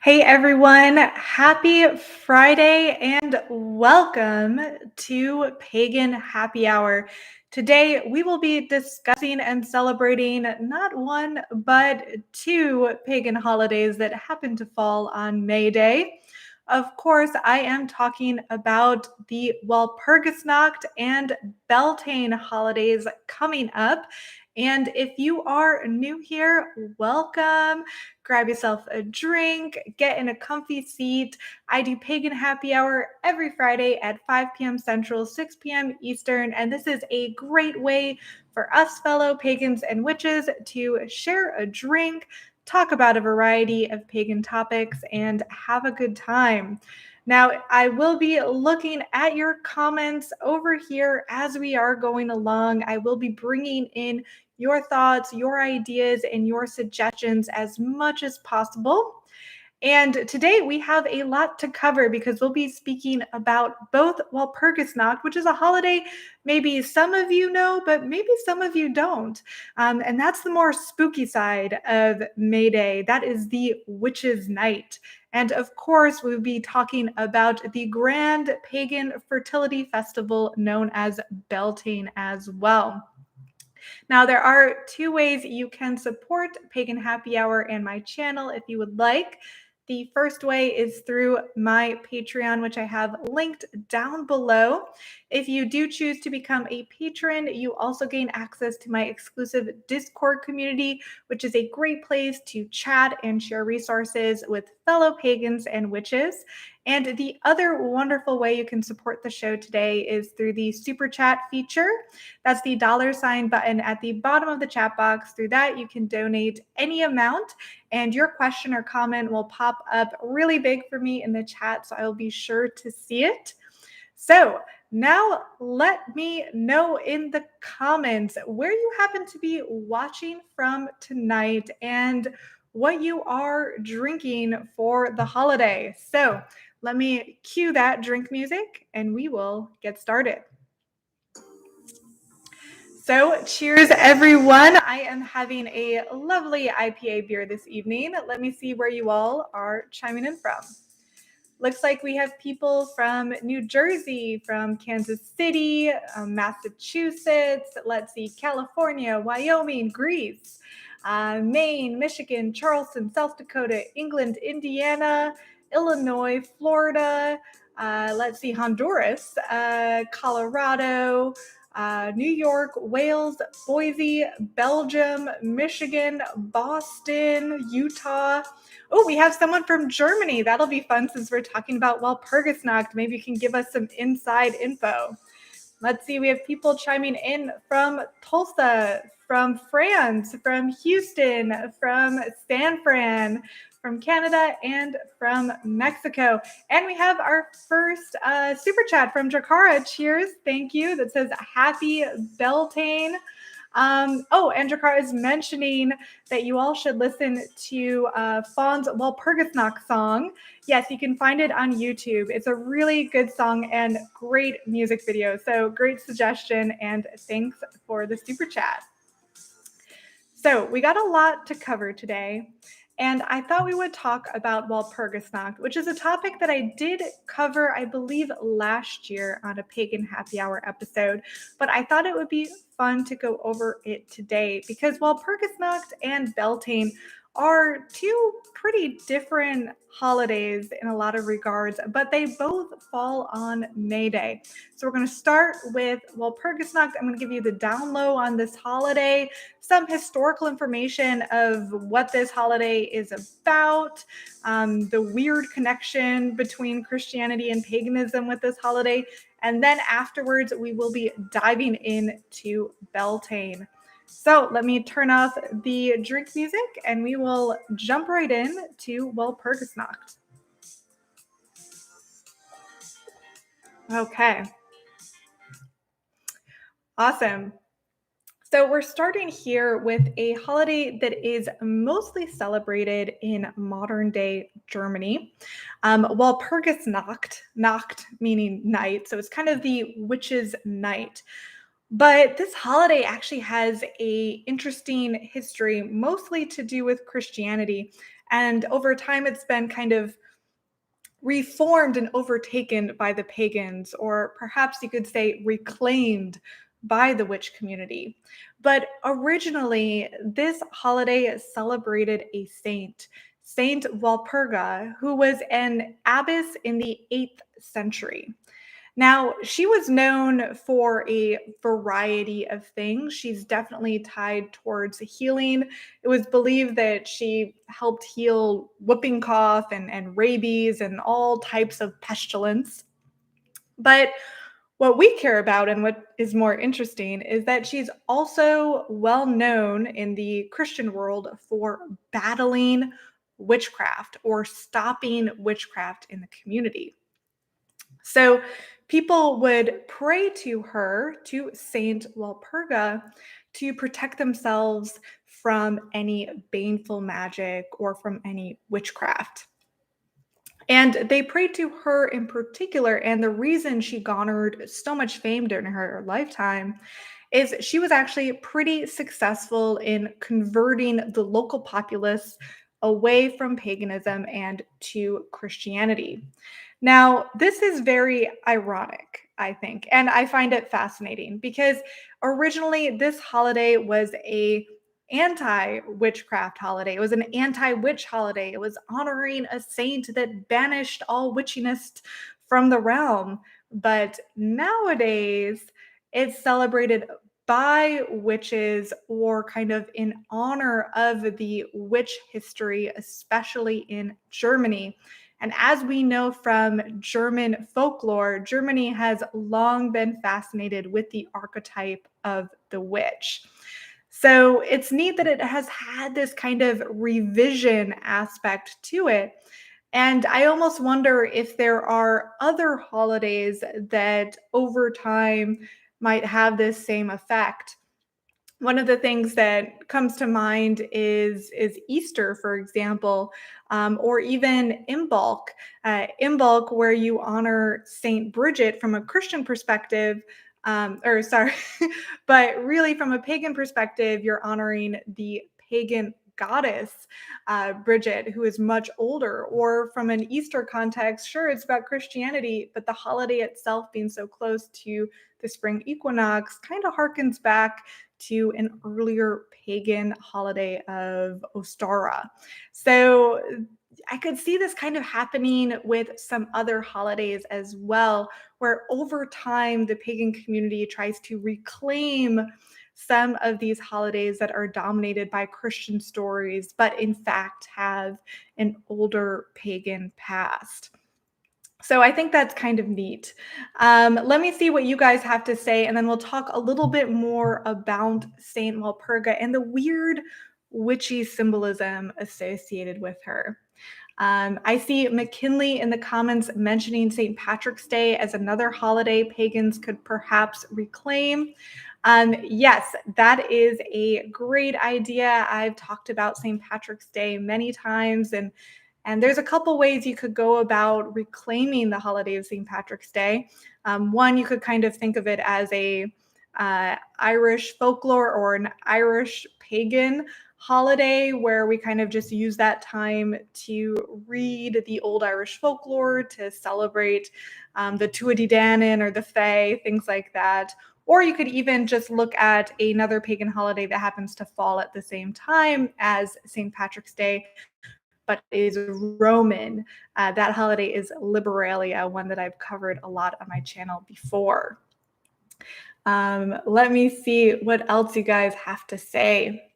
Hey everyone, happy Friday and welcome to Pagan Happy Hour. Today we will be discussing and celebrating not one but two pagan holidays that happen to fall on May Day. Of course, I am talking about the Walpurgisnacht and Beltane holidays coming up. And if you are new here, welcome. Grab yourself a drink, get in a comfy seat. I do Pagan Happy Hour every Friday at 5 p.m. Central, 6 p.m. Eastern, and this is a great way for us fellow pagans and witches to share a drink, talk about a variety of pagan topics, and have a good time. Now, I will be looking at your comments over here as we are going along. I will be bringing in your thoughts, your ideas, and your suggestions as much as possible. And today we have a lot to cover because we'll be speaking about both Walpurgisnacht, which is a holiday maybe some of you know, but maybe some of you don't. And that's the more spooky side of May Day. That is the Witches' Night. And of course, we'll be talking about the grand pagan fertility festival known as Beltane as well. Now, there are two ways you can support Pagan Happy Hour and my channel if you would like. The first way is through my Patreon, which I have linked down below. If you do choose to become a patron, you also gain access to my exclusive Discord community, which is a great place to chat and share resources with fellow pagans and witches. And the other wonderful way you can support the show today is through the super chat feature. That's the $ button at the bottom of the chat box. Through that, you can donate any amount, and your question or comment will pop up really big for me in the chat, so I will be sure to see it. So now let me know in the comments where you happen to be watching from tonight and what you are drinking for the holiday. So let me cue that drink music and we will get started. So cheers, everyone. I am having a lovely IPA beer this evening. Let me see where you all are chiming in from. Looks like we have people from New Jersey, from Kansas City, Massachusetts, let's see, California, Wyoming, Greece, Maine, Michigan, Charleston, South Dakota, England, Indiana, Illinois, Florida, let's see, Honduras, Colorado, New York, Wales, Boise, Belgium, Michigan, Boston, Utah. Oh, we have someone from Germany. That'll be fun since we're talking about Walpurgisnacht. Maybe you can give us some inside info. Let's see, we have people chiming in from Tulsa, from France, from Houston, from San Fran, from Canada, and from Mexico. And we have our first super chat from Jakara. Cheers. Thank you. That says Happy Beltane. And Jakara is mentioning that you all should listen to Fawn's Walpurgisnacht song. Yes, you can find it on YouTube. It's a really good song and great music video. So great suggestion, and thanks for the super chat. So we got a lot to cover today, and I thought we would talk about Walpurgisnacht, which is a topic that I did cover, I believe, last year on a Pagan Happy Hour episode, but I thought it would be fun to go over it today because Walpurgisnacht and Beltane are two pretty different holidays in a lot of regards, but they both fall on May Day. So we're going to start with Walpurgisnacht. I'm going to give you the down low on this holiday, some historical information of what this holiday is about, the weird connection between Christianity and paganism with this holiday, and then afterwards we will be diving into Beltane. So let me turn off the drink music and we will jump right in to Walpurgisnacht. Okay. Awesome. So we're starting here with a holiday that is mostly celebrated in modern day Germany. Walpurgisnacht, Nacht meaning night. So it's kind of the witch's night. But this holiday actually has a interesting history, mostly to do with Christianity. And over time, it's been kind of reformed and overtaken by the pagans, or perhaps you could say reclaimed by the witch community. But originally, this holiday celebrated a saint, Saint Walpurga, who was an abbess in the 8th century. Now, she was known for a variety of things. She's definitely tied towards healing. It was believed that she helped heal whooping cough and rabies and all types of pestilence. But what we care about and what is more interesting is that she's also well known in the Christian world for battling witchcraft or stopping witchcraft in the community. So people would pray to her, to Saint Walpurga, to protect themselves from any baneful magic or from any witchcraft. And they prayed to her in particular. And the reason she garnered so much fame during her lifetime is she was actually pretty successful in converting the local populace away from paganism and to Christianity. Now, this is very ironic, I think, and I find it fascinating because originally this holiday was a anti-witchcraft holiday. It was an anti-witch holiday. It was honoring a saint that banished all witchiness from the realm. But nowadays, it's celebrated by witches or kind of in honor of the witch history, especially in Germany. And as we know from German folklore, Germany has long been fascinated with the archetype of the witch. So it's neat that it has had this kind of revision aspect to it. And I almost wonder if there are other holidays that over time might have this same effect. One of the things that comes to mind is Easter, for example, or even Imbolc. Imbolc, where you honor Saint Bridget from a Christian perspective, or sorry, but really from a pagan perspective, you're honoring the pagan goddess Bridget, who is much older. Or from an Easter context, sure, it's about Christianity, but the holiday itself being so close to the spring equinox kind of harkens back to an earlier pagan holiday of Ostara. So I could see this kind of happening with some other holidays as well, where over time the pagan community tries to reclaim some of these holidays that are dominated by Christian stories, but in fact have an older pagan past. So I think that's kind of neat. Let me see what you guys have to say, and then we'll talk a little bit more about Saint Walpurga and the weird witchy symbolism associated with her. I see McKinley in the comments mentioning St. Patrick's Day as another holiday pagans could perhaps reclaim. Yes, that is a great idea. I've talked about St. Patrick's Day many times, and there's a couple ways you could go about reclaiming the holiday of St. Patrick's Day. One, you could kind of think of it as a Irish folklore or an Irish pagan holiday where we kind of just use that time to read the old Irish folklore, to celebrate the Tuatha Danann or the Fae, things like that. Or you could even just look at another pagan holiday that happens to fall at the same time as St. Patrick's Day, but is Roman. That holiday is Liberalia, one that I've covered a lot on my channel before. Let me see what else you guys have to say.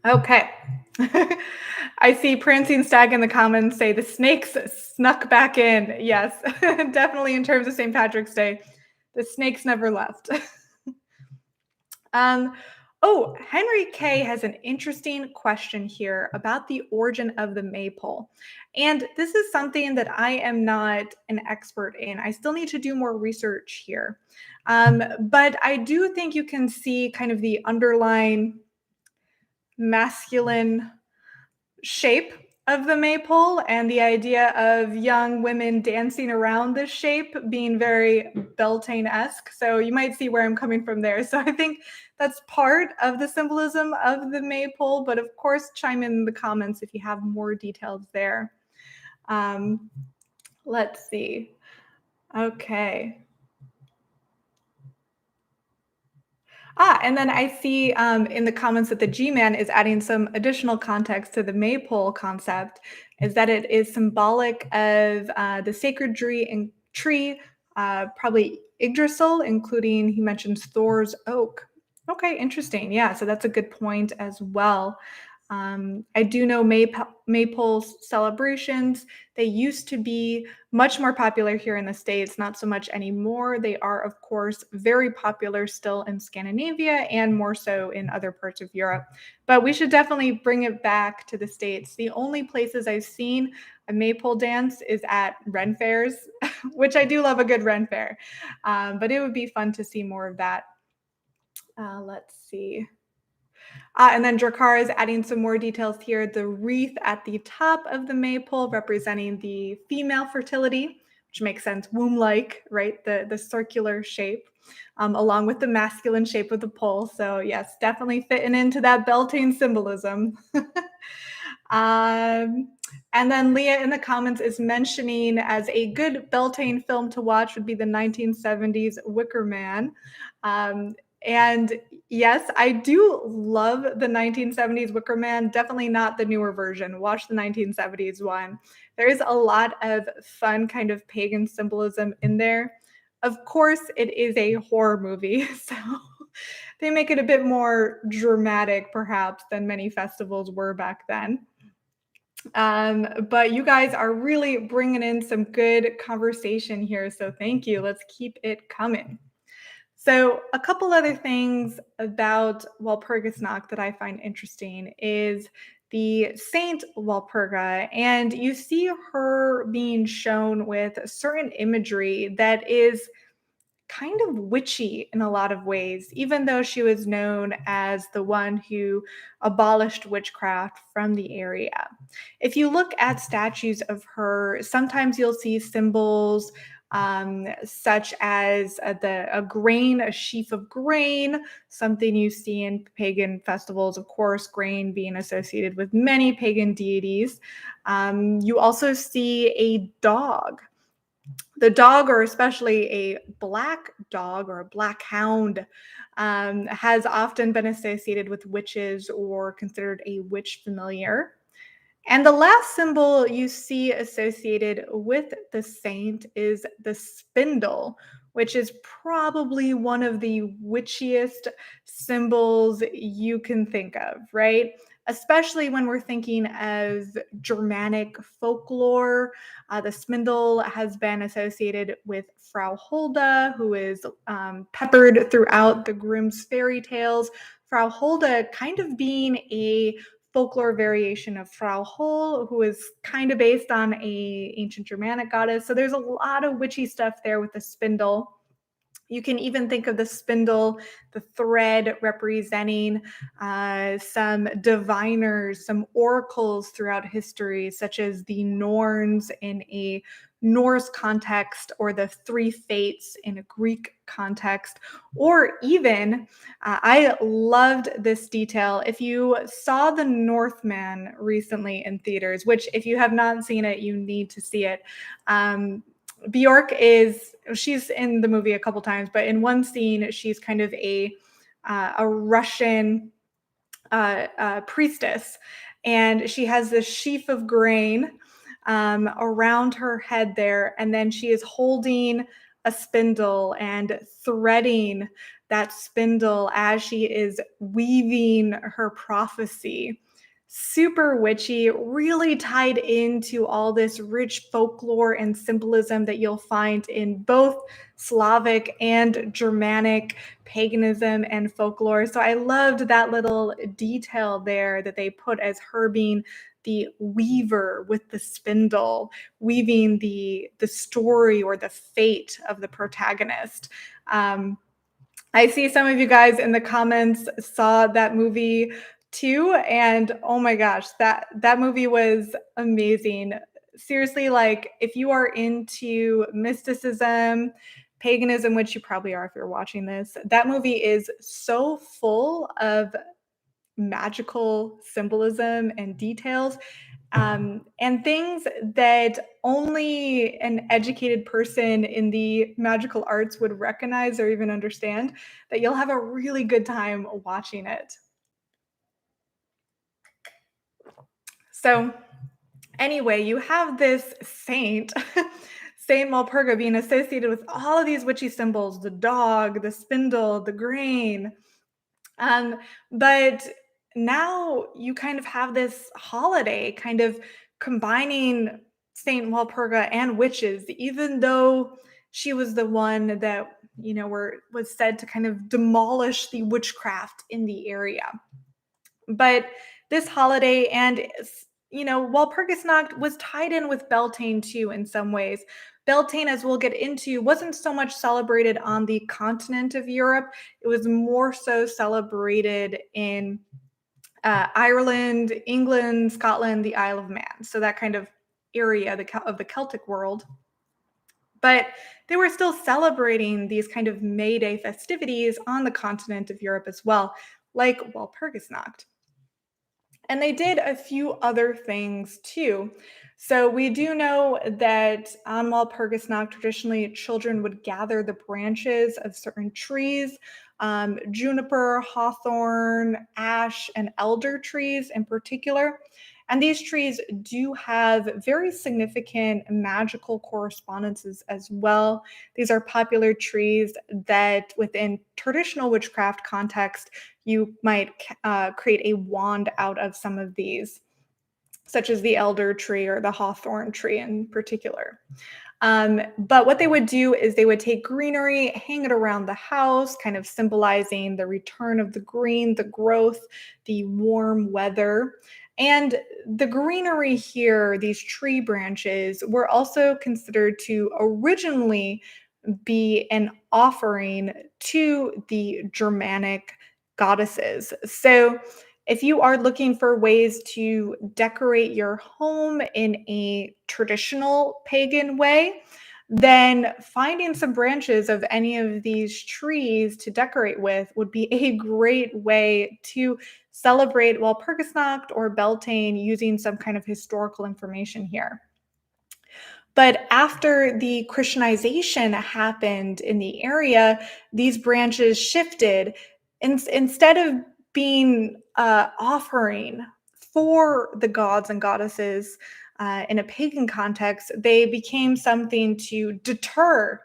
Okay. I see Prancing Stag in the comments say the snakes snuck back in. Yes, definitely in terms of St. Patrick's Day. The snakes never left. Oh, Henry K has an interesting question here about the origin of the maypole. And this is something that I am not an expert in. I still need to do more research here. But I do think you can see kind of the underlying masculine shape of the maypole and the idea of young women dancing around this shape being very Beltane-esque. So you might see where I'm coming from there. So I think that's part of the symbolism of the maypole. But of course, chime in the comments if you have more details there. Um, let's see. Okay. And then I see in the comments that the G-Man is adding some additional context to the maypole concept, is that it is symbolic of the sacred tree, probably Yggdrasil, including he mentions Thor's oak. Okay, interesting. Yeah, so that's a good point as well. I do know maypole celebrations. They used to be much more popular here in the States, not so much anymore. They are, of course, very popular still in Scandinavia and more so in other parts of Europe. But we should definitely bring it back to the States. The only places I've seen a maypole dance is at Ren fairs, which I do love a good Ren fair. But it would be fun to see more of that. Let's see. And then Drakkar is adding some more details here. The wreath at the top of the maypole representing the female fertility, which makes sense, womb-like, right? The circular shape, along with the masculine shape of the pole. So yes, definitely fitting into that Beltane symbolism. um, and then Leah in the comments is mentioning as a good Beltane film to watch would be the 1970s Wicker Man. And yes, I do love the 1970s Wicker Man, definitely not the newer version. Watch the 1970s one. There is a lot of fun kind of pagan symbolism in there. Of course, it is a horror movie, so they make it a bit more dramatic, perhaps, than many festivals were back then. But you guys are really bringing in some good conversation here, so thank you. Let's keep it coming. So, a couple other things about Walpurgisnacht that I find interesting is the Saint Walpurga, and you see her being shown with certain imagery that is kind of witchy in a lot of ways, even though she was known as the one who abolished witchcraft from the area. If you look at statues of her, sometimes you'll see symbols such as a grain, a sheaf of grain, something you see in pagan festivals, of course, grain being associated with many pagan deities. You also see a dog. The dog, or especially a black dog or a black hound, has often been associated with witches or considered a witch familiar. And the last symbol you see associated with the saint is the spindle, which is probably one of the witchiest symbols you can think of, right? Especially when we're thinking of Germanic folklore. The spindle has been associated with Frau Hulda, who is peppered throughout the Grimm's fairy tales. Frau Hulda kind of being a folklore variation of Frau Hol, who is kind of based on a ancient Germanic goddess. So there's a lot of witchy stuff there with the spindle. You can even think of the spindle, the thread representing some diviners, some oracles throughout history, such as the Norns in a Norse context, or the three fates in a Greek context, or even, I loved this detail. If you saw The Northman recently in theaters, which if you have not seen it, you need to see it. Bjork she's in the movie a couple times, but in one scene, she's kind of a Russian priestess, and she has this sheaf of grain around her head there, and then she is holding a spindle and threading that spindle as she is weaving her prophecy. Super witchy, really tied into all this rich folklore and symbolism that you'll find in both Slavic and Germanic paganism and folklore. So I loved that little detail there that they put as her being the weaver with the spindle, weaving the story or the fate of the protagonist. I see some of you guys in the comments saw that movie too, and oh my gosh, that movie was amazing. Seriously, like if you are into mysticism, Paganism, which you probably are if you're watching this, that movie is so full of magical symbolism and details, and things that only an educated person in the magical arts would recognize or even understand, that you'll have a really good time watching it. So, anyway, you have this saint, Saint Walpurga, being associated with all of these witchy symbols, the dog, the spindle, the grain. Um, but now you kind of have this holiday kind of combining Saint Walpurga and witches, even though she was the one that, was said to kind of demolish the witchcraft in the area. But this holiday and Walpurgisnacht was tied in with Beltane too in some ways. Beltane, as we'll get into, wasn't so much celebrated on the continent of Europe. It was more so celebrated in Ireland, England, Scotland, the Isle of Man. So that kind of area of the Celtic world. But they were still celebrating these kind of May Day festivities on the continent of Europe as well, like Walpurgisnacht. And they did a few other things too. So we do know that on Walpurgisnacht, traditionally children would gather the branches of certain trees, juniper, hawthorn, ash, and elder trees in particular. And these trees do have very significant magical correspondences as well. These are popular trees that, within traditional witchcraft context, you might create a wand out of some of these, such as the elder tree or the hawthorn tree in particular. But what they would do is they would take greenery, hang it around the house, kind of symbolizing the return of the green, the growth, the warm weather. And the greenery here, these tree branches, were also considered to originally be an offering to the Germanic goddesses. So if you are looking for ways to decorate your home in a traditional pagan way, then finding some branches of any of these trees to decorate with would be a great way to celebrate Walpurgisnacht or Beltane using some kind of historical information here. But after the Christianization happened in the area, these branches shifted. Instead of being offering for the gods and goddesses in a pagan context, they became something to deter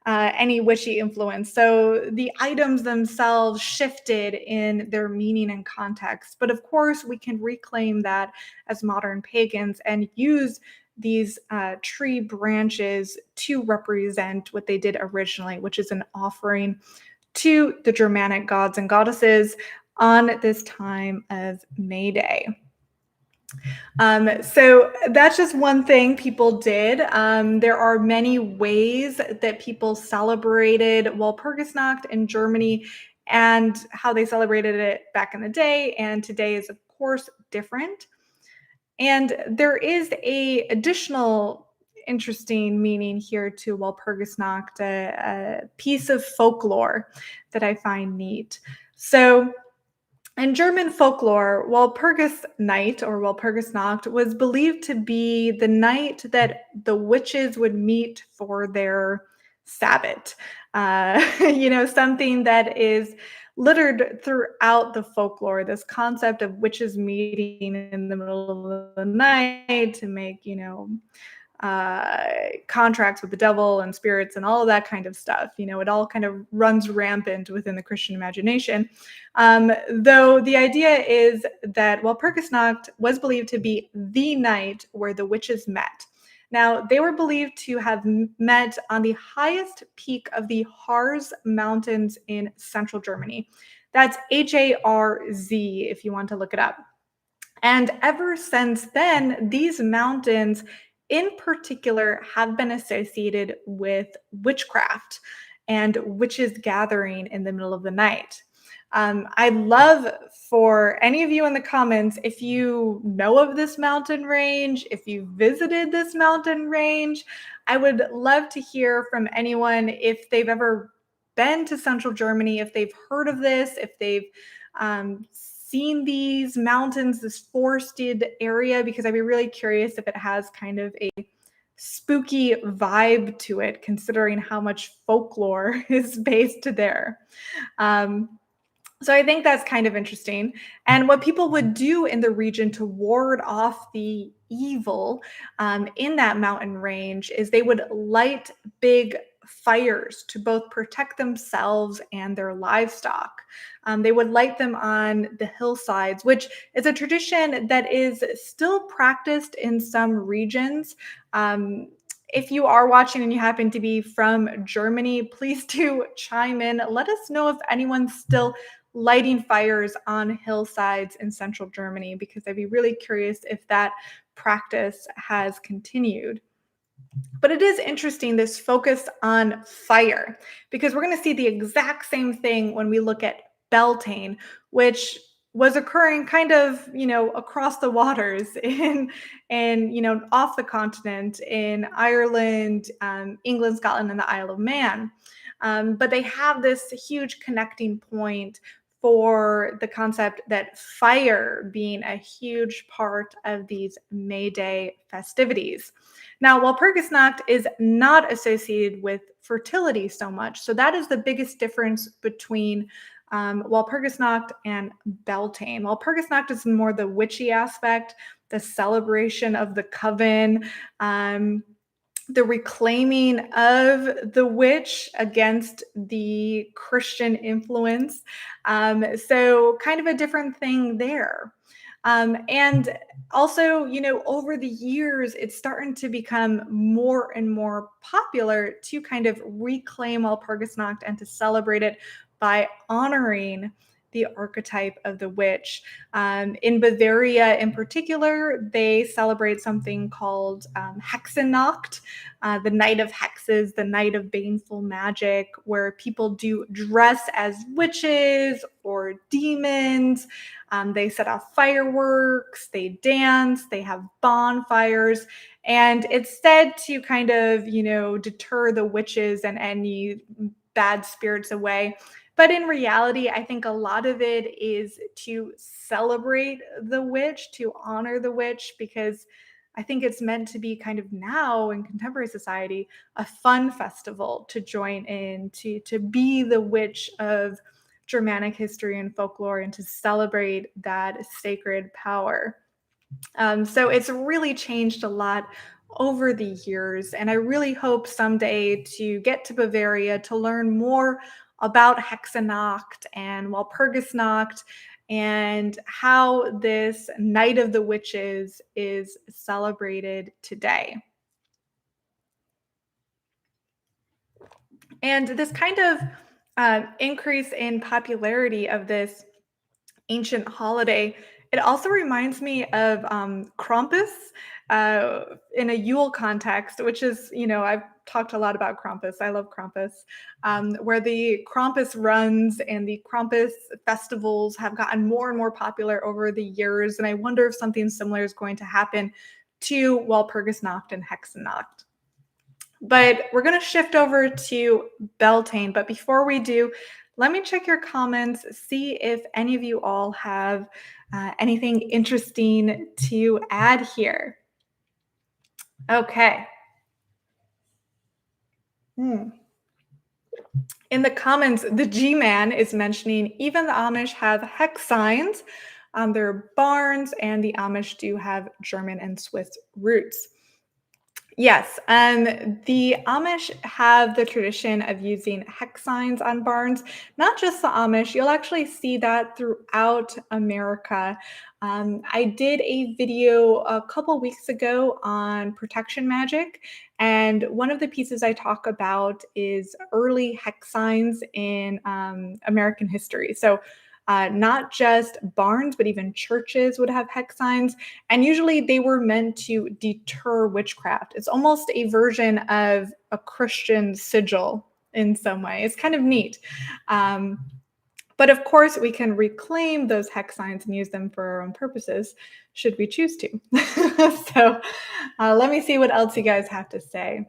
any witchy influence. So the items themselves shifted in their meaning and context. But of course, we can reclaim that as modern pagans and use these tree branches to represent what they did originally, which is an offering to the Germanic gods and goddesses on this time of May Day. So that's just one thing people did. There are many ways that people celebrated Walpurgisnacht in Germany and how they celebrated it back in the day. And today is, of course, different. And there is a additional interesting meaning here to Walpurgisnacht, a piece of folklore that I find neat. So in German folklore, Walpurgisnacht or Walpurgisnacht was believed to be the night that the witches would meet for their Sabbat. Something that is littered throughout the folklore, this concept of witches meeting in the middle of the night to make, contracts with the devil and spirits and all of that kind of stuff. It all kind of runs rampant within the Christian imagination. Though the idea is that Walpurgisnacht was believed to be the night where the witches met. Now, they were believed to have met on the highest peak of the Harz Mountains in central Germany. That's Harz, if you want to look it up. And ever since then, these mountains in particular have been associated with witchcraft and witches gathering in the middle of the night. I'd love for any of you in the comments, if you know of this mountain range, if you visited this mountain range. I would love to hear from anyone if they've ever been to central Germany, if they've heard of this, if they've seen these mountains, this forested area, because I'd be really curious if it has kind of a spooky vibe to it, considering how much folklore is based there. Um, so I think that's kind of interesting. And what people would do in the region to ward off the evil in that mountain range is they would light big fires to both protect themselves and their livestock. They would light them on the hillsides, which is a tradition that is still practiced in some regions. If you are watching and you happen to be from Germany, please do chime in. Let us know if anyone's still lighting fires on hillsides in central Germany, because I'd be really curious if that practice has continued. But it is interesting, this focus on fire, because we're going to see the exact same thing when we look at Beltane, which was occurring kind of, across the waters off the continent in Ireland, England, Scotland, and the Isle of Man. But they have this huge connecting point for the concept that fire being a huge part of these May Day festivities. Now, Walpurgisnacht is not associated with fertility so much. So that is the biggest difference between Walpurgisnacht and Beltane. Walpurgisnacht is more the witchy aspect, the celebration of the coven, the reclaiming of the witch against the Christian influence. So kind of a different thing there. And also, over the years, it's starting to become more and more popular to kind of reclaim Walpurgisnacht and to celebrate it by honoring the archetype of the witch. In Bavaria, in particular, they celebrate something called Hexennacht, the night of hexes, the night of baneful magic, where people do dress as witches or demons. They set off fireworks, they dance, they have bonfires, and it's said to kind of, deter the witches and any bad spirits away. But in reality, I think a lot of it is to celebrate the witch, to honor the witch, because I think it's meant to be kind of now in contemporary society a fun festival to join in, to be the witch of Germanic history and folklore and to celebrate that sacred power. So it's really changed a lot over the years. And I really hope someday to get to Bavaria to learn more about Hexennacht and Walpurgisnacht and how this Night of the Witches is celebrated today. And this kind of increase in popularity of this ancient holiday, it also reminds me of Krampus in a Yule context, which is, I've talked a lot about Krampus. I love Krampus, where the Krampus runs and the Krampus festivals have gotten more and more popular over the years. And I wonder if something similar is going to happen to Walpurgisnacht and Hexennacht. But we're going to shift over to Beltane. But before we do, let me check your comments, see if any of you all have anything interesting to add here. Okay. In the comments, the G-Man is mentioning even the Amish have hex signs on their barns, and the Amish do have German and Swiss roots. Yes, the Amish have the tradition of using hex signs on barns. Not just the Amish, you'll actually see that throughout America. I did a video a couple weeks ago on protection magic, and one of the pieces I talk about is early hex signs in American history. So not just barns, but even churches would have hex signs. And usually they were meant to deter witchcraft. It's almost a version of a Christian sigil in some way. It's kind of neat. But of course, we can reclaim those hex signs and use them for our own purposes, should we choose to. So let me see what else you guys have to say.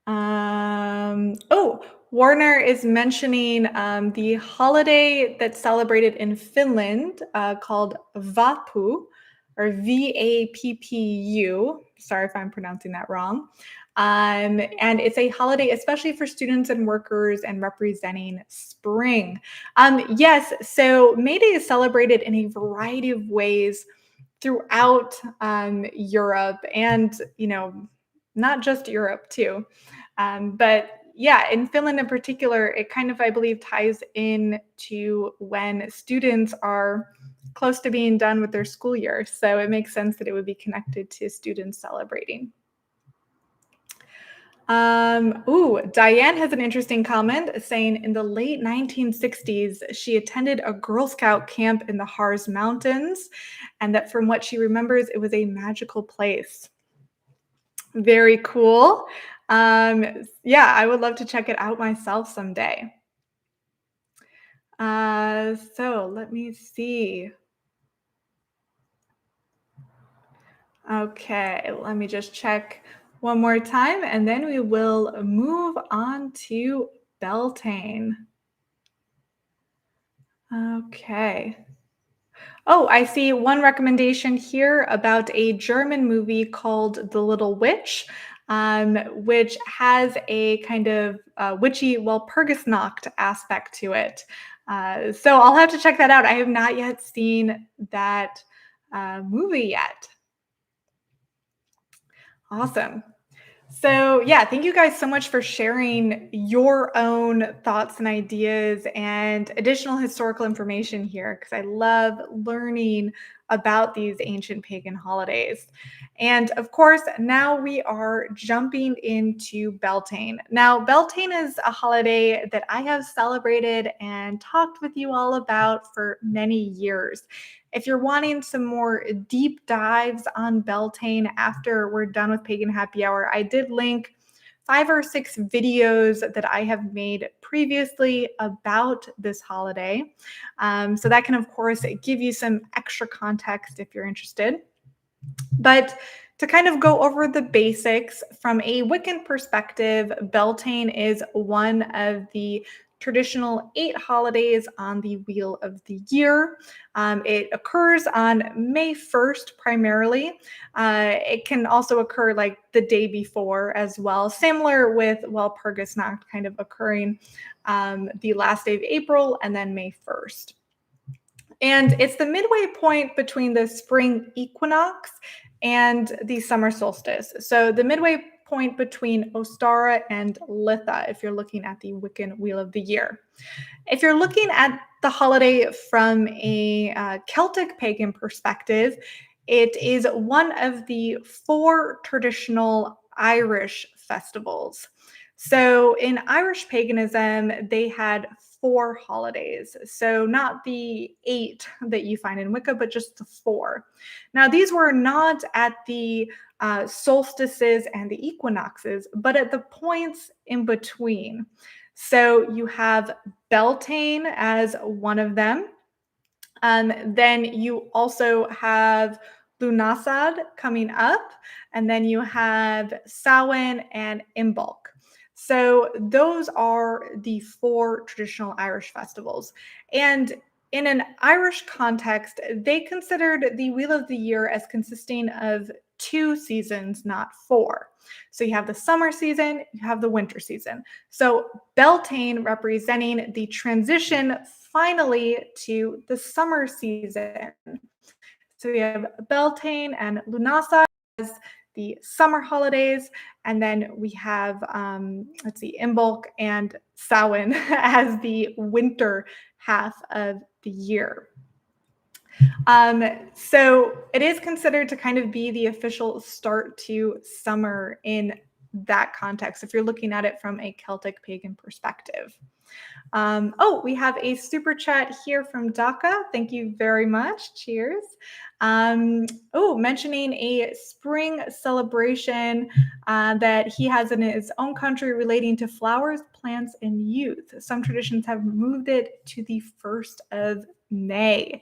Oh, Warner is mentioning the holiday that's celebrated in Finland called Vappu, or Vappu. Sorry if I'm pronouncing that wrong. And it's a holiday, especially for students and workers, and representing spring. Yes, so May Day is celebrated in a variety of ways throughout Europe, and not just Europe too. But yeah, in Finland in particular, it kind of, I believe, ties in to when students are close to being done with their school year. So it makes sense that it would be connected to students celebrating. Diane has an interesting comment saying in the late 1960s, she attended a Girl Scout camp in the Harz Mountains, and that from what she remembers, it was a magical place. Very cool. Yeah, I would love to check it out myself someday. So let me see. Okay, let me just check one more time and then we will move on to Beltane. Okay. Oh, I see one recommendation here about a German movie called The Little Witch, which has a kind of witchy Walpurgisnacht aspect to it. So I'll have to check that out. I have not yet seen that movie yet. Awesome. So, yeah, thank you guys so much for sharing your own thoughts and ideas and additional historical information here, because I love learning about these ancient pagan holidays. And of course, now we are jumping into Beltane. Now, Beltane is a holiday that I have celebrated and talked with you all about for many years. If you're wanting some more deep dives on Beltane after we're done with Pagan Happy Hour, I did link 5 or 6 videos that I have made previously about this holiday. So that can, of course, give you some extra context if you're interested. But to kind of go over the basics from a Wiccan perspective, Beltane is one of the traditional 8 holidays on the Wheel of the Year. It occurs on May 1st primarily. It can also occur like the day before as well, similar with Walpurgisnacht kind of occurring the last day of April and then May 1st. And it's the midway point between the spring equinox and the summer solstice. So the midway point between Ostara and Litha, if you're looking at the Wiccan Wheel of the Year. If you're looking at the holiday from a Celtic pagan perspective, it is one of the 4 traditional Irish festivals. So in Irish paganism, they had 4 holidays. So not the 8 that you find in Wicca, but just the 4. Now, these were not at the solstices and the equinoxes, but at the points in between. So you have Beltane as one of them. Then you also have Lunasad coming up, and then you have Samhain and Imbolc. So those are the 4 traditional Irish festivals. And in an Irish context, they considered the Wheel of the Year as consisting of 2 seasons, not 4. So you have the summer season, you have the winter season. So Beltane representing the transition finally to the summer season. So we have Beltane and Lunasa as the summer holidays, and then we have let's see, Imbolc and Samhain as the winter half of the year. So it is considered to kind of be the official start to summer in that context, if you're looking at it from a Celtic pagan perspective. We have a super chat here from Daka. Thank you very much. Cheers. Mentioning a spring celebration that he has in his own country relating to flowers, plants and youth. Some traditions have moved it to the 1st of May.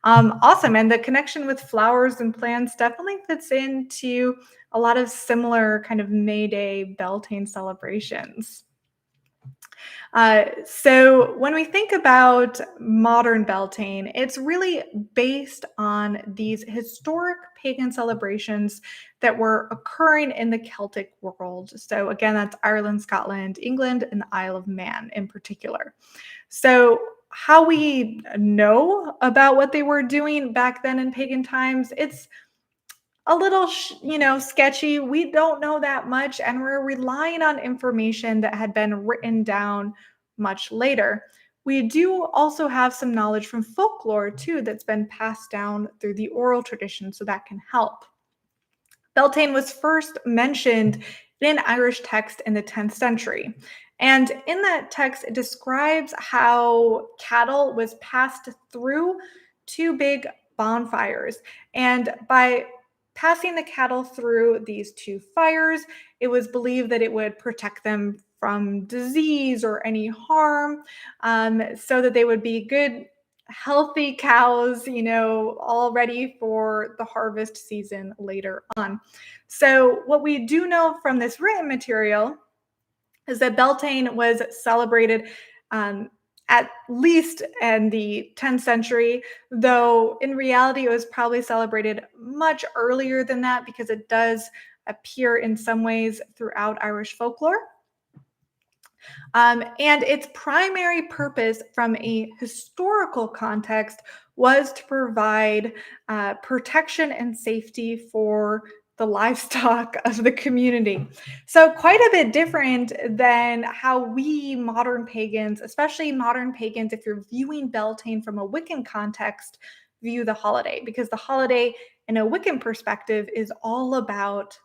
Awesome. And the connection with flowers and plants definitely fits into a lot of similar kind of May Day Beltane celebrations. So when we think about modern Beltane, it's really based on these historic pagan celebrations that were occurring in the Celtic world. So again, that's Ireland, Scotland, England, and the Isle of Man in particular. So how we know about what they were doing back then in pagan times, it's a little sketchy. We don't know that much, and we're relying on information that had been written down much later. We do also have some knowledge from folklore too that's been passed down through the oral tradition, so that can help. Beltane was first mentioned in an Irish text in the 10th century. And in that text, it describes how cattle was passed through two big bonfires. And by passing the cattle through these two fires, it was believed that it would protect them from disease or any harm, so that they would be good, healthy cows, all ready for the harvest season later on. So, what we do know from this written material is that Beltane was celebrated um, at least in the 10th century, though in reality it was probably celebrated much earlier than that because it does appear in some ways throughout Irish folklore. And its primary purpose from a historical context was to provide protection and safety for the livestock of the community. So, quite a bit different than how we modern pagans, especially modern pagans, if you're viewing Beltane from a Wiccan context, view the holiday, because the holiday, in a Wiccan perspective, is all about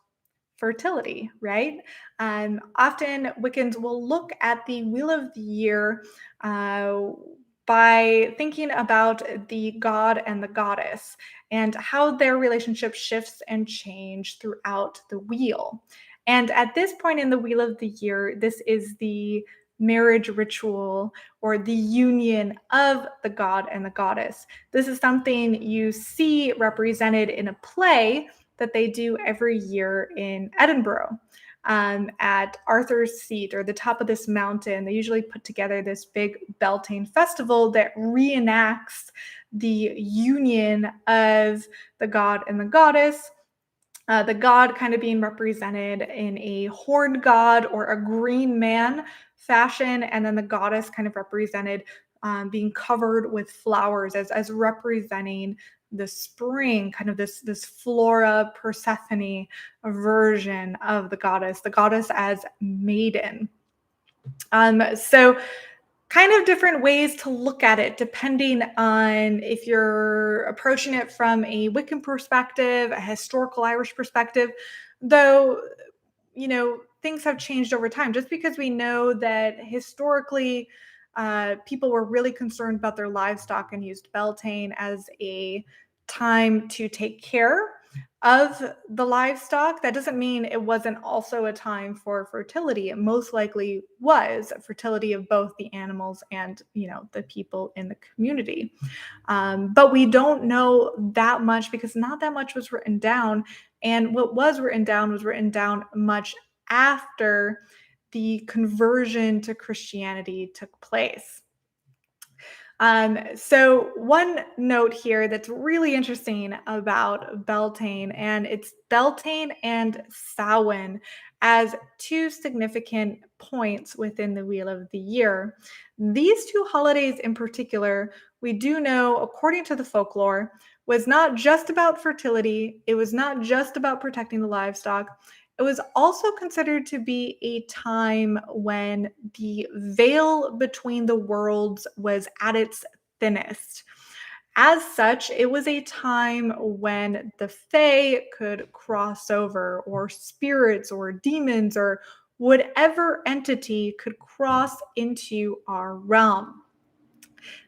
fertility, right? Often Wiccans will look at the wheel of the year uh, by thinking about the god and the goddess and how their relationship shifts and change throughout the wheel. And at this point in the wheel of the year, this is the marriage ritual or the union of the god and the goddess. This is something you see represented in a play that they do every year in Edinburgh, at Arthur's Seat or the top of this mountain. They usually put together this big Beltane festival that reenacts the union of the god and the goddess. The god kind of being represented in a horned god or a green man fashion, and then the goddess kind of represented being covered with flowers as representing the spring, kind of this Flora Persephone version of the goddess as maiden. So kind of different ways to look at it depending on if you're approaching it from a Wiccan perspective, a historical Irish perspective, though, things have changed over time. Just because we know that historically people were really concerned about their livestock and used Beltane as a time to take care of the livestock, that doesn't mean it wasn't also a time for fertility. It most likely was fertility of both the animals and the people in the community. But we don't know that much because not that much was written down, and what was written down much after the conversion to Christianity took place. So one note here that's really interesting about Beltane, and it's Beltane and Samhain as two significant points within the Wheel of the Year. These two holidays in particular, we do know, according to the folklore, was not just about fertility. It was not just about protecting the livestock. It was also considered to be a time when the veil between the worlds was at its thinnest. As such, it was a time when the Fae could cross over, or spirits, or demons, or whatever entity could cross into our realm.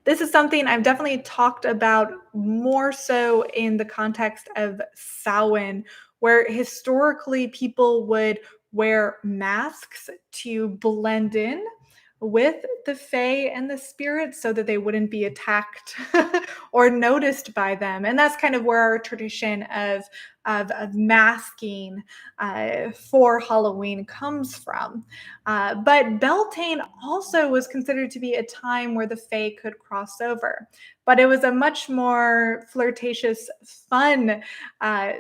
This is something I've definitely talked about more so in the context of Samhain, where historically people would wear masks to blend in with the fae and the spirits so that they wouldn't be attacked or noticed by them. And that's kind of where our tradition of masking for Halloween comes from. But Beltane also was considered to be a time where the fae could cross over. But it was a much more flirtatious, fun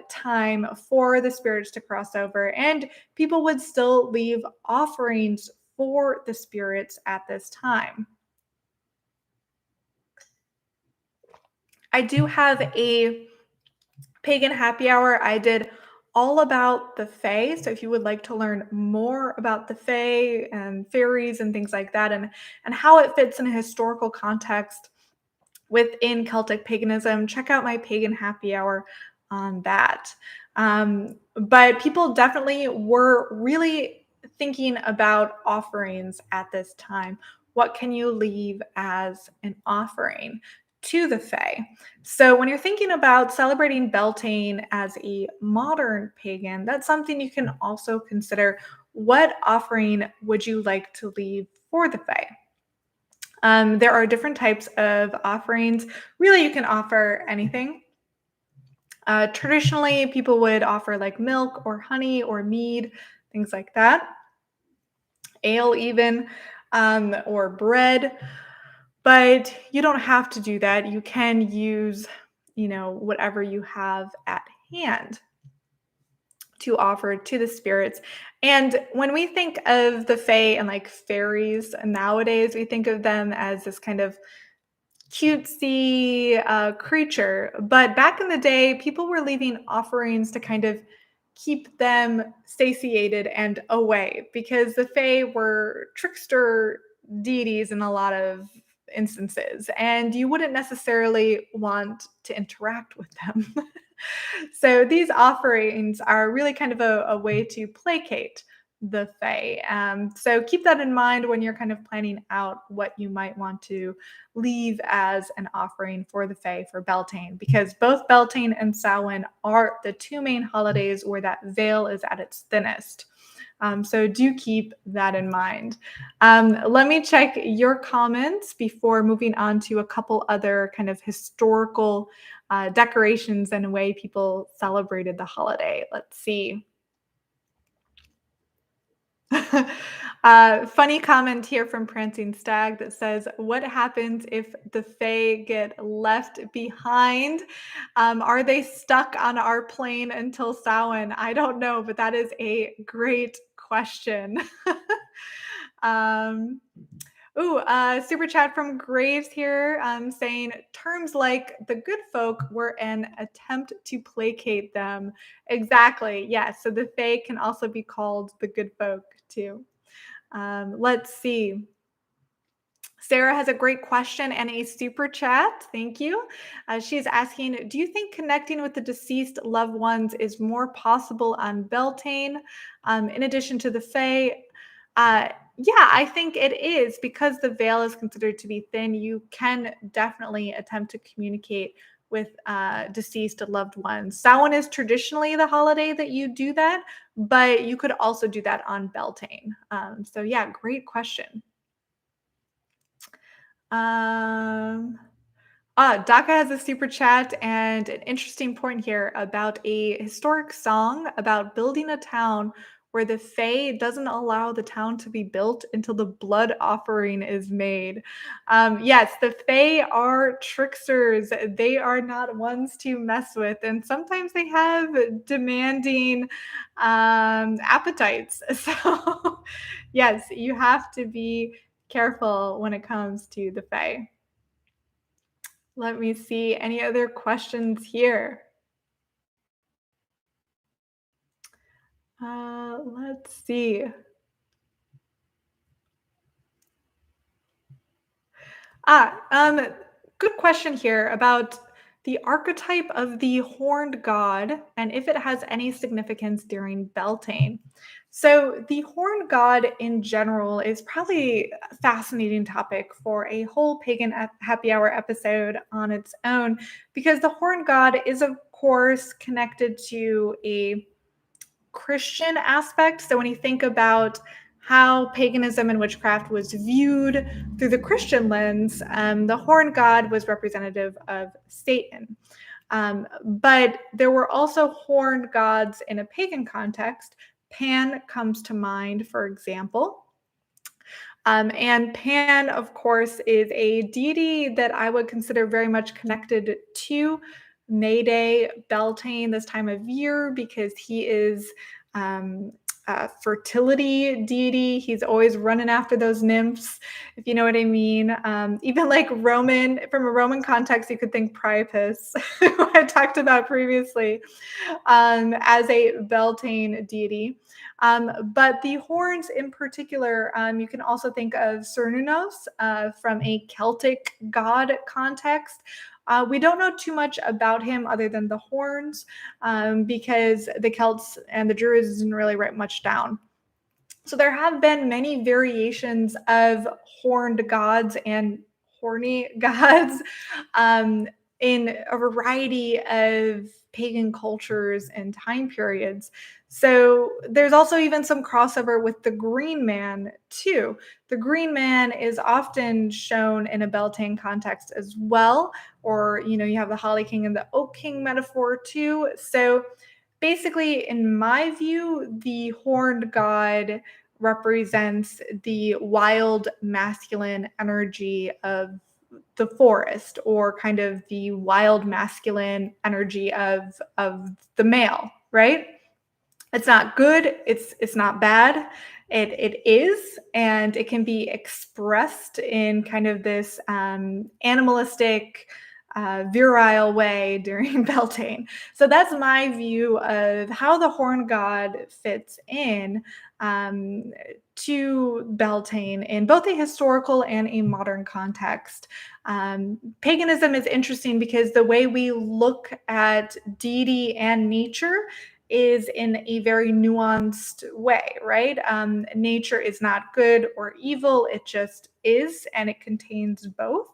time for the spirits to cross over. And people would still leave offerings for the spirits at this time. I do have a pagan happy hour. I did all about the fae. So if you would like to learn more about the fae and fairies and things like that, and how it fits in a historical context within Celtic paganism, check out my pagan happy hour on that. But people definitely were really thinking about offerings at this time. What can you leave as an offering to the Fae? So, when you're thinking about celebrating Beltane as a modern pagan, that's something you can also consider. What offering would you like to leave for the Fae? There are different types of offerings. Really, you can offer anything. Traditionally, people would offer like milk or honey or mead, things like that, ale even, or bread. But you don't have to do that. You can use, whatever you have at hand to offer to the spirits. And when we think of the fae and like fairies nowadays, we think of them as this kind of cutesy creature. But back in the day, people were leaving offerings to kind of keep them satiated and away because the Fae were trickster deities in a lot of instances, and you wouldn't necessarily want to interact with them. So these offerings are really kind of a way to placate the Fae. So keep that in mind when you're kind of planning out what you might want to leave as an offering for the Fae for Beltane, because both Beltane and Samhain are the two main holidays where that veil is at its thinnest. So do keep that in mind. Let me check your comments before moving on to a couple other kind of historical decorations and way people celebrated the holiday. Let's see. Funny comment here from Prancing Stag that says, "What happens if the Fae get left behind? Are they stuck on our plane until Samhain? I don't know, but that is a great question." um, Super chat from Graves here saying terms like the good folk were an attempt to placate them. Exactly. Yes. So the Fae can also be called the good folk too. Let's see. Sarah has a great question and a super chat. Thank you. She's asking, do you think connecting with the deceased loved ones is more possible on Beltane in addition to the Fae? Yeah, I think it is because the veil is considered to be thin. You can definitely attempt to communicate with deceased loved ones. Samhain is traditionally the holiday that you do that, but you could also do that on Beltane. So yeah, great question. Um, Daka has a super chat and an interesting point here about a historic song about building a town where the Fae doesn't allow the town to be built until the blood offering is made. Yes, the Fae are tricksters. They are not ones to mess with, and sometimes they have demanding appetites. So, yes, you have to be careful when it comes to the Fae. Let me see any other questions here. Let's see. Ah, good question here about the archetype of the horned god and if it has any significance during Beltane. So, the horned god in general is probably a fascinating topic for a whole pagan happy hour episode on its own, because the horned god is, of course, connected to a Christian aspect. So when you think about how paganism and witchcraft was viewed through the Christian lens, the horned god was representative of Satan. But there were also horned gods in a pagan context. Pan comes to mind, for example. And Pan, of course, is a deity that I would consider very much connected to May Day, Beltane, this time of year, because he is um, a fertility deity. He's always running after those nymphs, if you know what I mean. Even like Roman, from a Roman context, you could think Priapus, who I talked about previously, as a Beltane deity. But the horns in particular, you can also think of Cernunnos from a Celtic god context. We don't know too much about him other than the horns, because the Celts and the Druids didn't really write much down. So there have been many variations of horned gods and horny gods in a variety of pagan cultures and time periods. So there's also even some crossover with the Green Man too. The Green Man is often shown in a Beltane context as well, or you have the Holly King and the Oak King metaphor too. So basically, in my view, the horned god represents the wild masculine energy of the forest, or kind of the wild masculine energy of the male, right? It's not good, it's not bad. It is, and it can be expressed in kind of this animalistic, virile way during Beltane. So that's my view of how the horn god fits in um, to Beltane in both a historical and a modern context. Paganism is interesting because the way we look at deity and nature is in a very nuanced way, right? Nature is not good or evil, it just is, and it contains both.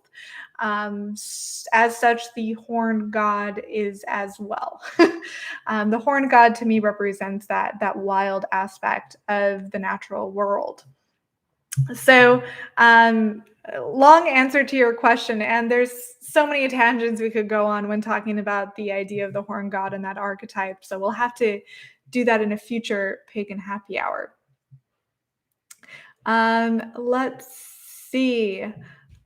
As such, the horned god is as well. The horned god to me represents that wild aspect of the natural world. So, long answer to your question, and there's so many tangents we could go on when talking about the idea of the horn god and that archetype. So we'll have to do that in a future pagan happy hour. Let's see.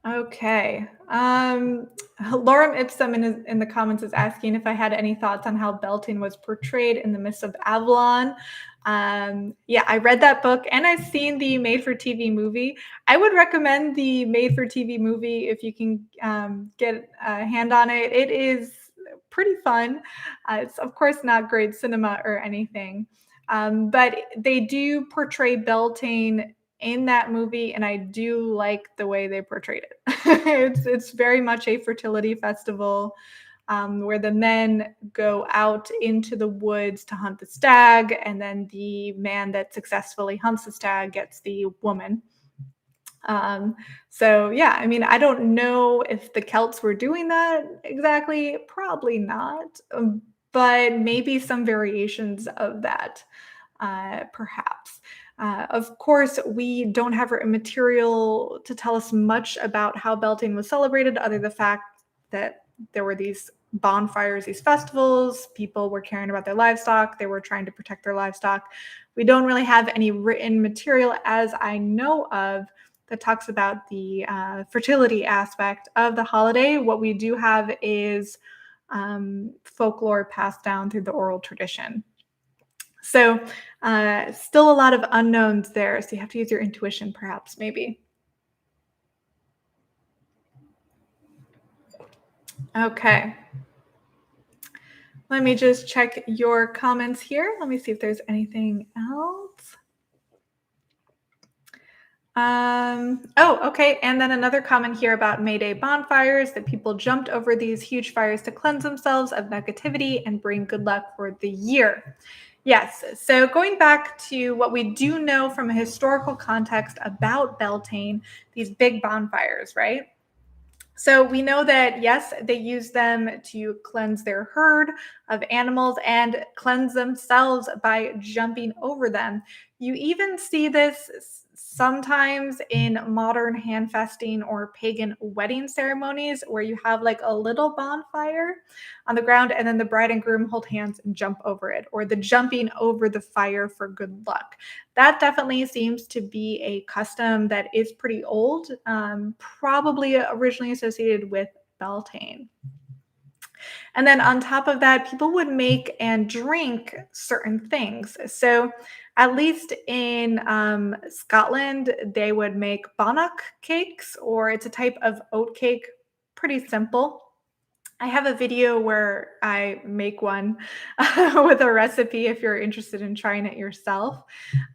Okay. Lorem Ipsum in the comments is asking if I had any thoughts on how Beltane was portrayed in the Mists of Avalon. Yeah, I read that book and I've seen the made-for-TV movie. I would recommend the made-for-TV movie if you can get a hand on it. It is pretty fun. It's, of course, not great cinema or anything, but they do portray Beltane in that movie, and I do like the way they portrayed it. It's very much a fertility festival, where the men go out into the woods to hunt the stag, and then the man that successfully hunts the stag gets the woman. So yeah, I mean, I don't know if the Celts were doing that exactly, probably not, but maybe some variations of that, perhaps. Of course, we don't have written material to tell us much about how Beltane was celebrated, other than the fact that there were these bonfires, these festivals, people were caring about their livestock, they were trying to protect their livestock. We don't really have any written material, as I know of, that talks about the fertility aspect of the holiday. What we do have is folklore passed down through the oral tradition. So still a lot of unknowns there. So you have to use your intuition, perhaps, maybe. Okay. Let me just check your comments here. Let me see if there's anything else. Oh, okay. And then another comment here about May Day bonfires, that people jumped over these huge fires to cleanse themselves of negativity and bring good luck for the year. Yes. So going back to what we do know from a historical context about Beltane, these big bonfires, right? So we know that, yes, they use them to cleanse their herd of animals and cleanse themselves by jumping over them. You even see this sometimes in modern handfasting or pagan wedding ceremonies where you have like a little bonfire on the ground and then the bride and groom hold hands and jump over it, or the jumping over the fire for good luck. That definitely seems to be a custom that is pretty old, probably originally associated with Beltane. And then on top of that, people would make and drink certain things. So, at least in Scotland, they would make bannock cakes, or it's a type of oat cake, pretty simple. I have a video where I make one with a recipe if you're interested in trying it yourself.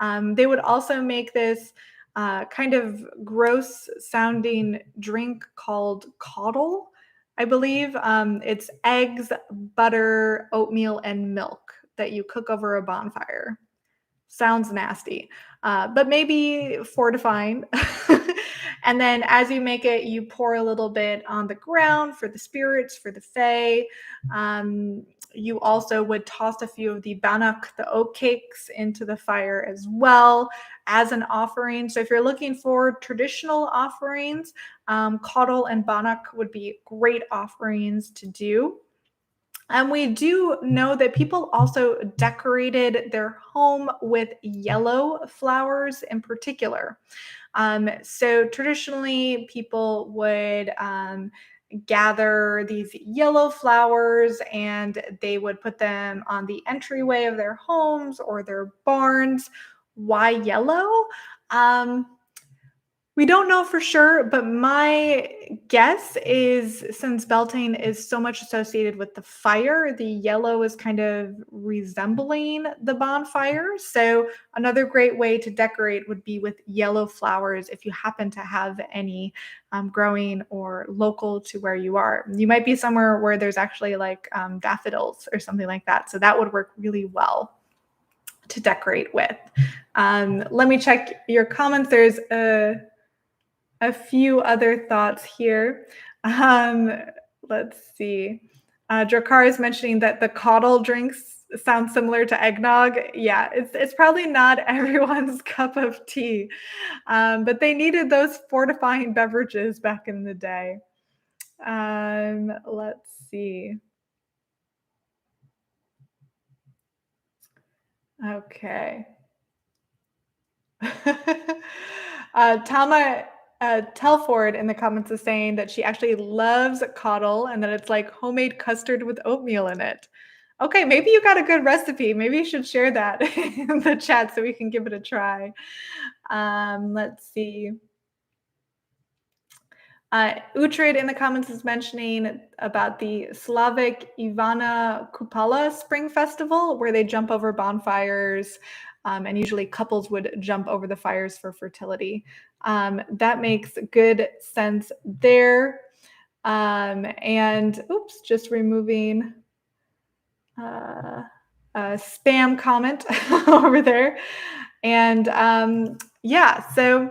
They would also make this kind of gross sounding drink called caudle, I believe. It's eggs, butter, oatmeal, and milk that you cook over a bonfire. Sounds nasty, but maybe fortifying. And then as you make it, you pour a little bit on the ground for the spirits, for the fae. You also would toss a few of the bannock, the oat cakes, into the fire as well as an offering. So if you're looking for traditional offerings, caudle and bannock would be great offerings to do. And we do know that people also decorated their home with yellow flowers in particular. So traditionally, people would gather these yellow flowers and they would put them on the entryway of their homes or their barns. Why yellow? Um, we don't know for sure, but my guess is since Beltane is so much associated with the fire, the yellow is kind of resembling the bonfire. So, another great way to decorate would be with yellow flowers if you happen to have any growing or local to where you are. You might be somewhere where there's actually like daffodils or something like that. So, that would work really well to decorate with. Let me check your comments. There's a few other thoughts here. Um, let's see. Drakar is mentioning that the caudle drinks sound similar to eggnog. Yeah, it's probably not everyone's cup of tea, but they needed those fortifying beverages back in the day. Let's see. Okay. Tama Telford in the comments is saying that she actually loves caudle and that it's like homemade custard with oatmeal in it. Okay, maybe you got a good recipe. Maybe you should share that in the chat so we can give it a try. Let's see. Uhtred in the comments is mentioning about the Slavic Ivana Kupala Spring Festival, where they jump over bonfires, and usually couples would jump over the fires for fertility. That makes good sense there. And oops, just removing a spam comment over there. And yeah, so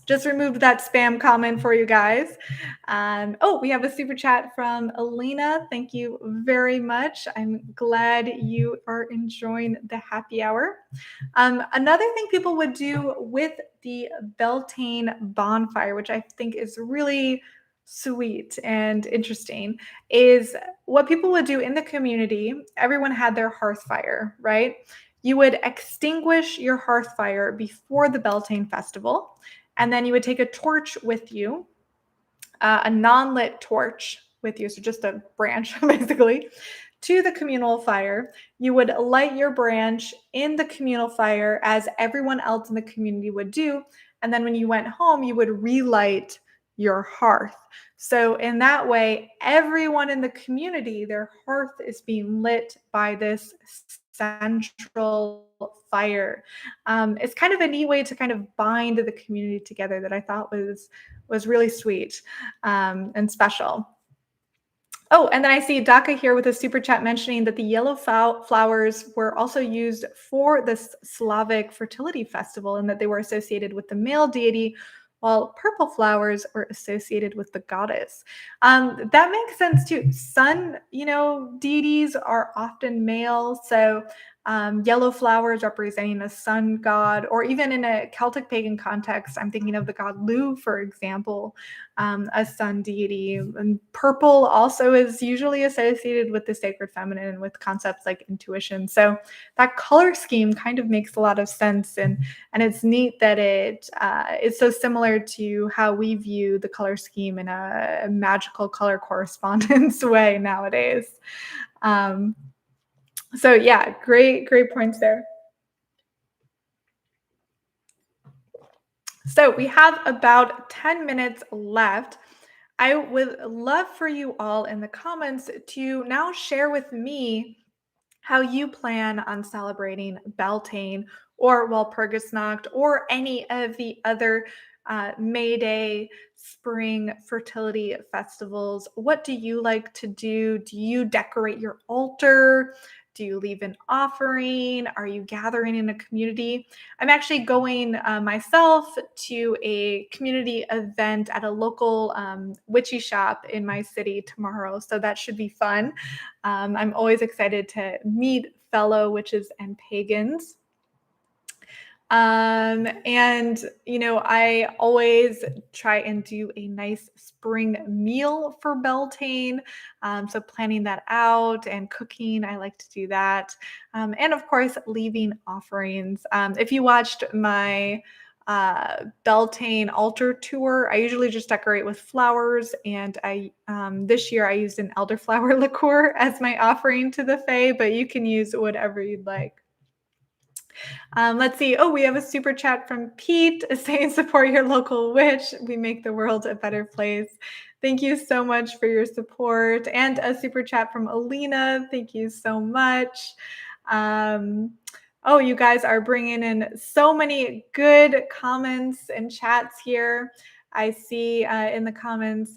just removed that spam comment for you guys. Oh, we have a super chat from Alina. Thank you very much. I'm glad you are enjoying the happy hour. Another thing people would do with the Beltane bonfire, which I think is really sweet and interesting, is what people would do in the community. Everyone had their hearth fire, right? You would extinguish your hearth fire before the Beltane festival. And then you would take a torch with you, a non-lit torch with you, so just a branch basically, to the communal fire. You would light your branch in the communal fire as everyone else in the community would do. And then when you went home, you would relight your hearth. So in that way, everyone in the community, their hearth is being lit by this central fire. It's kind of a neat way to kind of bind the community together that I thought was really sweet and special. Oh, and then I see Daka here with a super chat mentioning that the yellow flowers were also used for this Slavic fertility festival and that they were associated with the male deity while purple flowers were associated with the goddess. That makes sense too. Sun, deities are often male. So yellow flowers representing a sun god, or even in a Celtic pagan context, I'm thinking of the god Lu, for example, a sun deity. And purple also is usually associated with the sacred feminine and with concepts like intuition. So that color scheme kind of makes a lot of sense, and it's neat that it is so similar to how we view the color scheme in a magical color correspondence way nowadays. Um, so yeah, great points there. So we have about 10 minutes left. I would love for you all in the comments to now share with me how you plan on celebrating Beltane or Walpurgisnacht or any of the other May Day spring fertility festivals. What do you like to do? Do you decorate your altar? Do you leave an offering? Are you gathering in a community? I'm actually going myself to a community event at a local witchy shop in my city tomorrow. So that should be fun. I'm always excited to meet fellow witches and pagans. I always try and do a nice spring meal for Beltane. So planning that out and cooking, I like to do that. And of course, leaving offerings. If you watched my Beltane altar tour, I usually just decorate with flowers, and I this year I used an elderflower liqueur as my offering to the fae, but you can use whatever you'd like. Let's see. Oh, we have a super chat from Pete saying, support your local witch. We make the world a better place. Thank you so much for your support. And a super chat from Alina. Thank you so much. Oh, you guys are bringing in so many good comments and chats here. I see in the comments,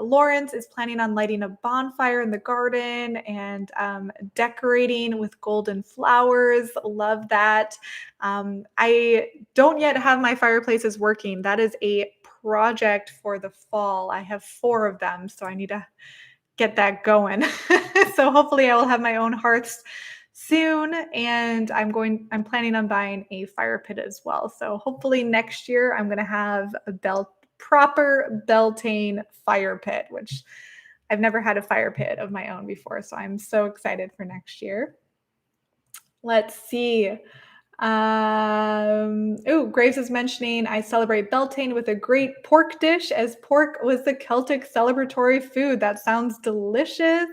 Lawrence is planning on lighting a bonfire in the garden and decorating with golden flowers. Love that. I don't yet have my fireplaces working. That is a project for the fall. I have 4 of them, so I need to get that going. So hopefully I will have my own hearths soon, and I'm planning on buying a fire pit as well. So hopefully next year I'm going to have a proper Beltane fire pit, which I've never had a fire pit of my own before, so I'm so excited for next year. Let's see. Graves is mentioning I celebrate Beltane with a great pork dish, as pork was the Celtic celebratory food. That sounds delicious.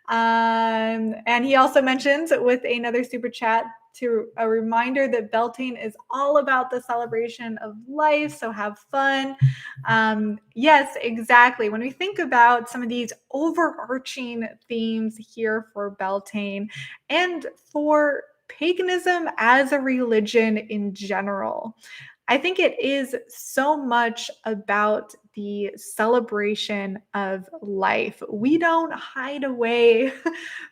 And he also mentions with another super chat to a reminder that Beltane is all about the celebration of life. So have fun. Yes, exactly. When we think about some of these overarching themes here for Beltane and for paganism as a religion in general, I think it is so much about the celebration of life. We don't hide away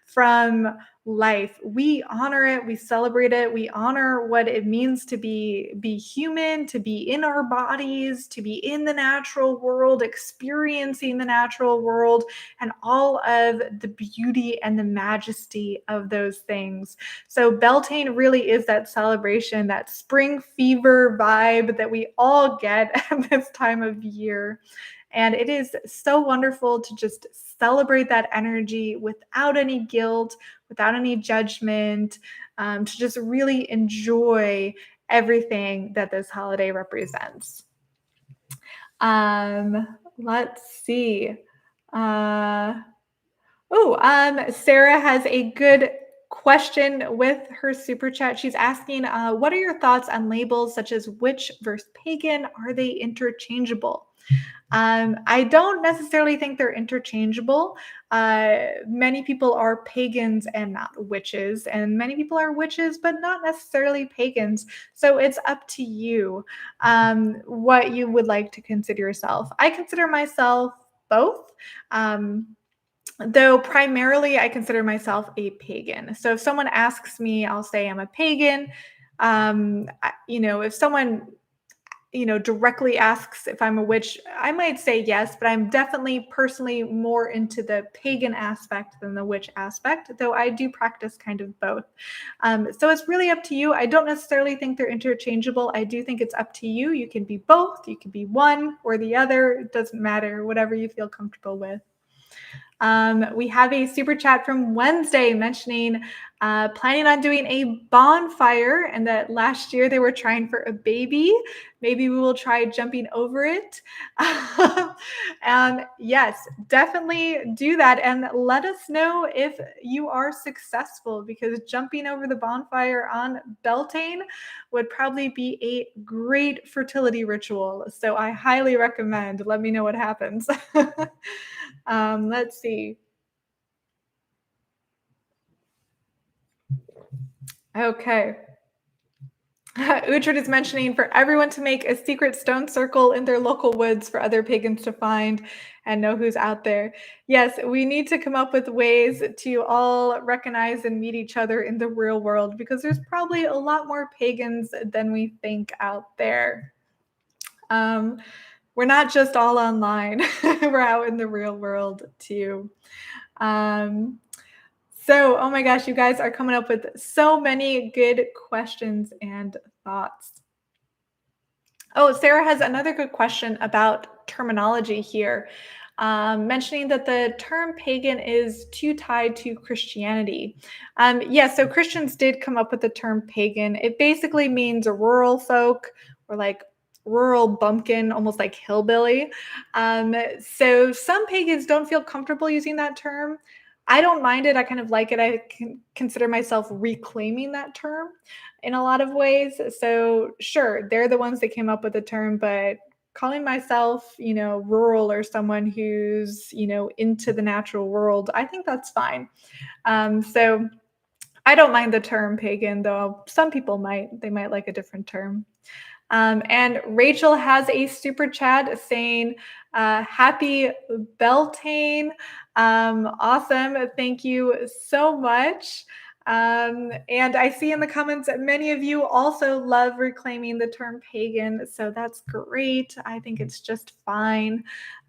from life. We honor it, we celebrate it, we honor what it means to be human, to be in our bodies, to be in the natural world, experiencing the natural world, and all of the beauty and the majesty of those things. So Beltane really is that celebration, that spring fever vibe that we all get at this time of year. And it is so wonderful to just celebrate that energy without any guilt, without any judgment, to just really enjoy everything that this holiday represents. Let's see. Sarah has a good question with her super chat. She's asking, what are your thoughts on labels such as witch versus pagan? Are they interchangeable? I don't necessarily think they're interchangeable. Many people are pagans and not witches, and many people are witches but not necessarily pagans. So it's up to you what you would like to consider yourself. I consider myself both. Though primarily I consider myself a pagan. So if someone asks me, I'll say I'm a pagan. If someone directly asks if I'm a witch, I might say yes, but I'm definitely personally more into the pagan aspect than the witch aspect, though I do practice kind of both. So it's really up to you. I don't necessarily think they're interchangeable. I do think it's up to you. You can be both, you can be one or the other. It doesn't matter, whatever you feel comfortable with. We have a super chat from Wednesday mentioning planning on doing a bonfire and that last year they were trying for a baby. Maybe we will try jumping over it. Yes, definitely do that and let us know if you are successful because jumping over the bonfire on Beltane would probably be a great fertility ritual. So I highly recommend. Let me know what happens. Let's see. Okay. Uhtred is mentioning for everyone to make a secret stone circle in their local woods for other pagans to find and know who's out there. Yes, we need to come up with ways to all recognize and meet each other in the real world because there's probably a lot more pagans than we think out there. Um, we're not just all online, we're out in the real world too. Um, So, oh my gosh, you guys are coming up with so many good questions and thoughts. Oh, Sarah has another good question about terminology here, mentioning that the term pagan is too tied to Christianity. Yeah, so Christians did come up with the term pagan. It basically means a rural folk or like rural bumpkin, almost like hillbilly. So some pagans don't feel comfortable using that term. I don't mind it. I kind of like it. I can consider myself reclaiming that term in a lot of ways. So, sure, they're the ones that came up with the term, but calling myself, rural or someone who's, into the natural world, I think that's fine. So I don't mind the term pagan, though some people might. They might like a different term. And Rachel has a super chat saying, happy Beltane. Awesome. Thank you so much. And I see in the comments that many of you also love reclaiming the term pagan. So that's great. I think it's just fine.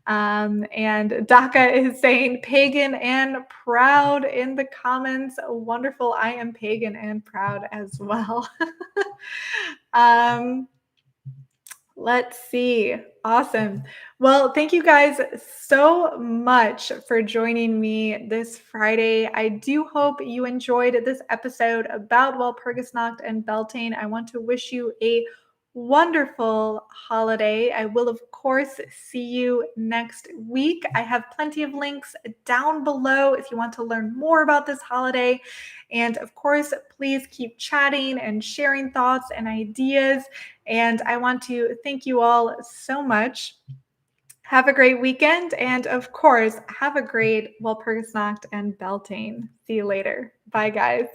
And Daka is saying pagan and proud in the comments. Wonderful. I am pagan and proud as well. um, Let's see. Awesome. Well, thank you guys so much for joining me this Friday. I do hope you enjoyed this episode about Walpurgisnacht and Beltane. I want to wish you a wonderful holiday. I will, of course, see you next week. I have plenty of links down below if you want to learn more about this holiday. And of course, please keep chatting and sharing thoughts and ideas. And I want to thank you all so much. Have a great weekend. And of course, have a great Walpurgisnacht and Beltane. See you later. Bye, guys.